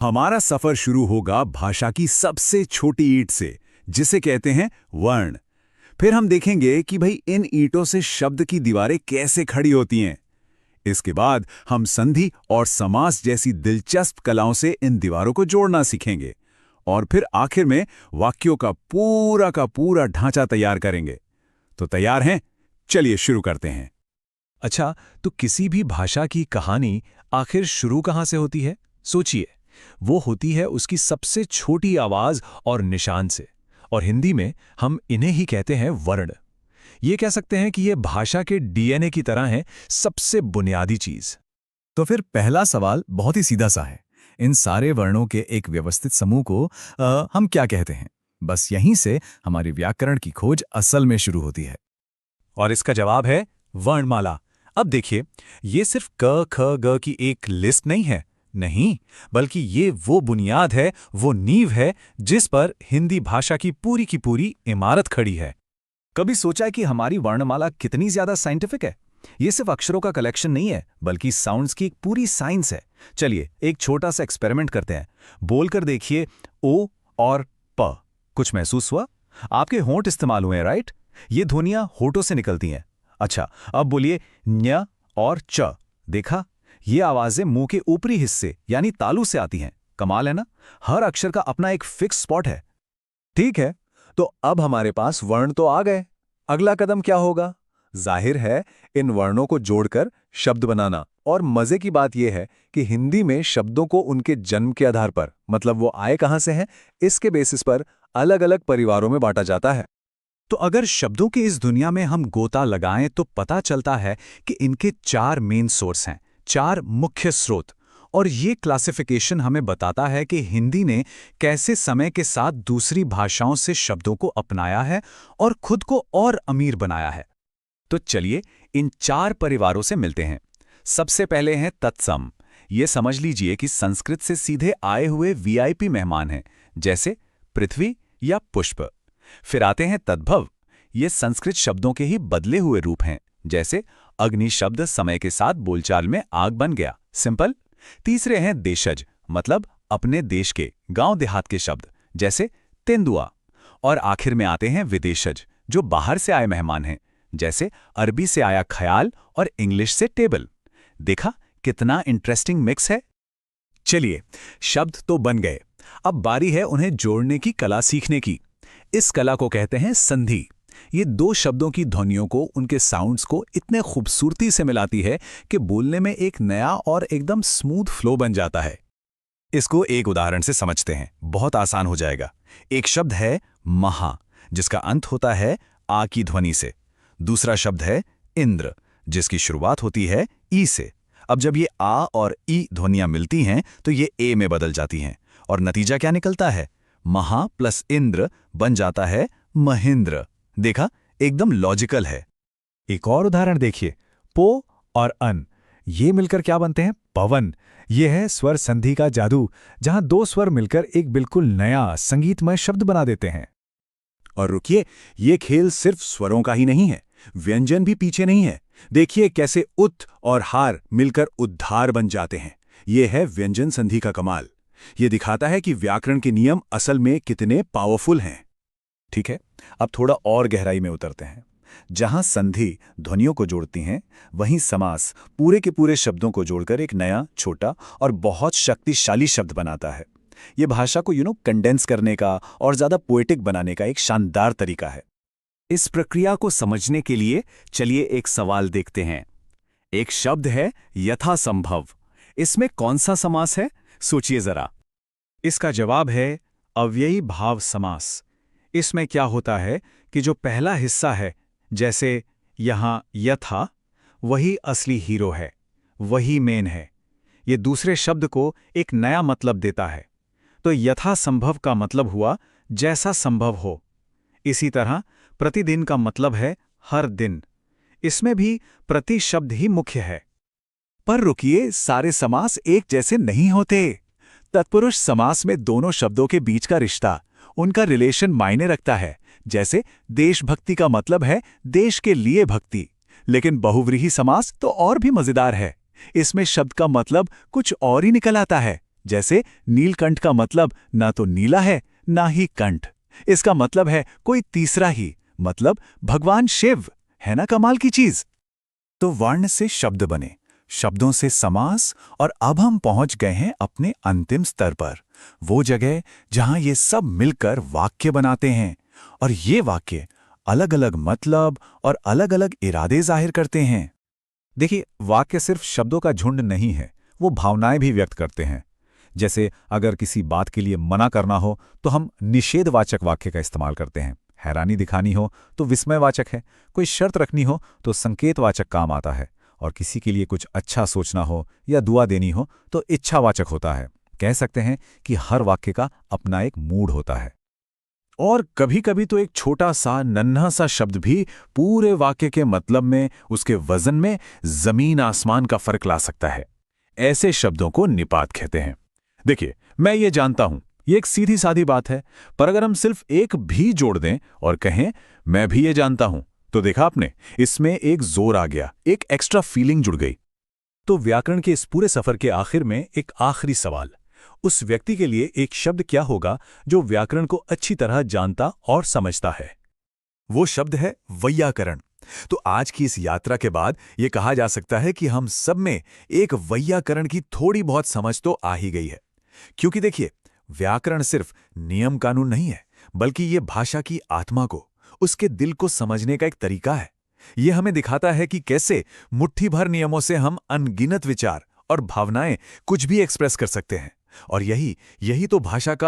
हमारा सफर शुरू होगा भाषा की सबसे छोटी ईंट से, जिसे कहते हैं वर्ण। फिर हम देखेंगे कि भाई इन ईंटों से शब्द की दीवारें कैसे खड़ी होती हैं। इसके बाद हम संधि और समास जैसी दिलचस्प कलाओं से इन दीवारों को जोड़ना सीखेंगे और फिर आखिर में वाक्यों का पूरा ढांचा तैयार करेंगे। तो तैयार हैं? चलिए शुरू करते हैं। अच्छा, तो किसी भी भाषा की कहानी आखिर शुरू कहाँ से होती है? सोचिए, वो होती है उसकी सबसे छोटी आवाज और निशान से। और हिंदी में हम इन्हें ही कहते हैं वर्ण। ये कह सकते हैं कि ये भाषा के डीएनए की तरह है, सबसे बुनियादी चीज। तो फिर पहला सवाल बहुत ही सीधा सा है। इन सारे वर्णों के एक व्यवस्थित समूह को हम क्या कहते हैं? बस यहीं से हमारी व्याकरण की खोज असल में शुरू होती है। और इसका जवाब है वर्णमाला। अब देखिए, ये सिर्फ क ख ग की एक लिस्ट नहीं है, नहीं, बल्कि ये वो बुनियाद है, वो नींव है जिस पर हिंदी भाषा की पूरी इमारत खड़ी है। कभी सोचा है कि हमारी वर्णमाला कितनी ज्यादा साइंटिफिक है? ये सिर्फ अक्षरों का कलेक्शन नहीं है, बल्कि साउंड्स की एक पूरी साइंस है। चलिए एक छोटा सा एक्सपेरिमेंट करते हैं। बोलकर देखिए, ओ और प। कुछ महसूस हुआ? आपके होंठ इस्तेमाल हुए हैं, राइट? ये ध्वनियां होठों से निकलती हैं। अच्छा, अब बोलिए न्य और च। देखा, ये आवाजें मुंह के ऊपरी हिस्से यानी तालू से आती हैं। कमाल है ना? हर अक्षर का अपना एक फिक्स स्पॉट है। ठीक है, तो अब हमारे पास वर्ण तो आ गए। अगला कदम क्या होगा? जाहिर है, इन वर्णों को जोड़कर शब्द बनाना। और मजे की बात यह है कि हिंदी में शब्दों को उनके जन्म के आधार पर, मतलब वो आए कहां से हैं, इसके बेसिस पर अलग अलग परिवारों में बांटा जाता है। तो अगर शब्दों की इस दुनिया में हम गोता लगाएं तो पता चलता है कि इनके 4 मेन सोर्स हैं, 4 मुख्य स्रोत। और ये क्लासिफिकेशन हमें बताता है कि हिंदी ने कैसे समय के साथ दूसरी भाषाओं से शब्दों को अपनाया है और खुद को और अमीर बनाया है। तो चलिए इन 4 परिवारों से मिलते हैं। सबसे पहले हैं तत्सम। ये समझ लीजिए कि संस्कृत से सीधे आए हुए वीआईपी मेहमान हैं, जैसे पृथ्वी या पुष्प। फिर आते हैं तद्भव। ये संस्कृत शब्दों के ही बदले हुए रूप हैं, जैसे अग्नि शब्द समय के साथ बोलचाल में आग बन गया, सिंपल। तीसरे हैं देशज, मतलब अपने देश के, गांव देहात के शब्द, जैसे तेंदुआ। और आखिर में आते हैं विदेशज, जो बाहर से आए मेहमान हैं, जैसे अरबी से आया ख्याल और इंग्लिश से टेबल। देखा कितना इंटरेस्टिंग मिक्स है। चलिए, शब्द तो बन गए, अब बारी है उन्हें जोड़ने की कला सीखने की। इस कला को कहते हैं संधि। ये 2 शब्दों की ध्वनियों को, उनके साउंड्स को इतने खूबसूरती से मिलाती है कि बोलने में एक नया और एकदम स्मूथ फ्लो बन जाता है। इसको एक उदाहरण से समझते हैं, बहुत आसान हो जाएगा। एक शब्द है महा, जिसका अंत होता है आ की ध्वनि से। दूसरा शब्द है इंद्र, जिसकी शुरुआत होती है ई से। अब जब ये आ और ई ध्वनियां मिलती हैं तो ये ए में बदल जाती हैं, और नतीजा क्या निकलता है? महा प्लस इंद्र बन जाता है महेंद्र। देखा, एकदम लॉजिकल है। एक और उदाहरण देखिए, पो और अन, ये मिलकर क्या बनते हैं? पवन। ये है स्वर संधि का जादू, जहां 2 स्वर मिलकर एक बिल्कुल नया संगीतमय शब्द बना देते हैं। और रुकिए, ये खेल सिर्फ स्वरों का ही नहीं है, व्यंजन भी पीछे नहीं है। देखिए कैसे उत और हार मिलकर उद्धार बन जाते हैं। ये है व्यंजन संधि का कमाल। ये दिखाता है कि व्याकरण के नियम असल में कितने पावरफुल हैं। ठीक है, अब थोड़ा और गहराई में उतरते हैं। जहां संधि ध्वनियों को जोड़ती हैं, वहीं समास पूरे के पूरे शब्दों को जोड़कर एक नया, छोटा और बहुत शक्तिशाली शब्द बनाता है। ये भाषा को कंडेंस करने का और ज्यादा पोएटिक बनाने का एक शानदार तरीका है। इस प्रक्रिया को समझने के लिए चलिए एक सवाल देखते हैं। एक शब्द है यथासंभव। इसमें कौन सा समास है? सोचिए जरा। इसका जवाब है अव्ययी भाव समास। इसमें क्या होता है कि जो पहला हिस्सा है, जैसे यहां यथा, वही असली हीरो है, वही मेन है। ये दूसरे शब्द को एक नया मतलब देता है। तो यथासंभव का मतलब हुआ जैसा संभव हो। इसी तरह प्रतिदिन का मतलब है हर दिन। इसमें भी प्रति शब्द ही मुख्य है। पर रुकिए, सारे समास एक जैसे नहीं होते। तत्पुरुष समास में दोनों शब्दों के बीच का रिश्ता, उनका रिलेशन मायने रखता है। जैसे देशभक्ति का मतलब है देश के लिए भक्ति। लेकिन बहुव्रीहि समास तो और भी मजेदार है। इसमें शब्द का मतलब कुछ और ही निकल आता है। जैसे नीलकंठ का मतलब ना तो नीला है ना ही कंठ, इसका मतलब है कोई तीसरा ही, मतलब भगवान शिव। है ना कमाल की चीज। तो वर्ण से शब्द बने, शब्दों से समास, और अब हम पहुंच गए हैं अपने अंतिम स्तर पर, वो जगह जहां ये सब मिलकर वाक्य बनाते हैं। और ये वाक्य अलग अलग मतलब और अलग अलग इरादे जाहिर करते हैं। देखिए, वाक्य सिर्फ शब्दों का झुंड नहीं है, वो भावनाएं भी व्यक्त करते हैं। जैसे अगर किसी बात के लिए मना करना हो तो हम निषेधवाचक वाक्य का इस्तेमाल करते हैं। हैरानी दिखानी हो तो विस्मयवाचक है। कोई शर्त रखनी हो तो संकेतवाचक काम आता है। और किसी के लिए कुछ अच्छा सोचना हो या दुआ देनी हो तो इच्छावाचक होता है। कह सकते हैं कि हर वाक्य का अपना एक मूड होता है। और कभी कभी तो एक छोटा सा नन्हा सा शब्द भी पूरे वाक्य के मतलब में, उसके वजन में जमीन आसमान का फर्क ला सकता है। ऐसे शब्दों को निपात कहते हैं। देखिए, मैं ये जानता हूं, ये एक सीधी सादी बात है, पर अगर हम सिर्फ एक भी जोड़ दें और कहें मैं भी ये जानता हूं, तो देखा आपने, इसमें एक जोर आ गया, एक एक्स्ट्रा फीलिंग जुड़ गई। तो व्याकरण के इस पूरे सफर के आखिर में एक आखिरी सवाल, उस व्यक्ति के लिए एक शब्द क्या होगा जो व्याकरण को अच्छी तरह जानता और समझता है? वो शब्द है वैयाकरण। तो आज की इस यात्रा के बाद ये कहा जा सकता है कि हम सब में एक वैयाकरण की थोड़ी बहुत समझ तो आ ही गई है। क्योंकि देखिए, व्याकरण सिर्फ नियम कानून नहीं है, बल्कि ये भाषा की आत्मा को, उसके दिल को समझने का एक तरीका है। ये हमें दिखाता है कि कैसे मुट्ठी भर नियमों से हम अनगिनत विचार और भावनाएं कुछ भी एक्सप्रेस कर सकते हैं। और यही तो भाषा का